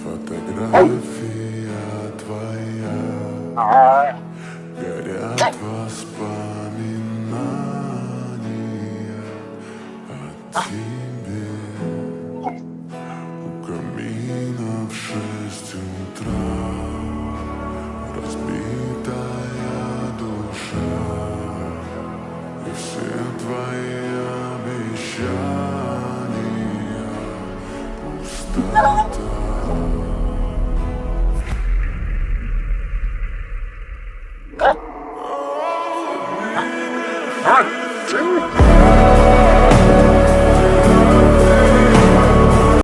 Фотография твоя, горят воспоминания о тебе. У камина в 6 утра разбитая душа, и все твои обещания пустота.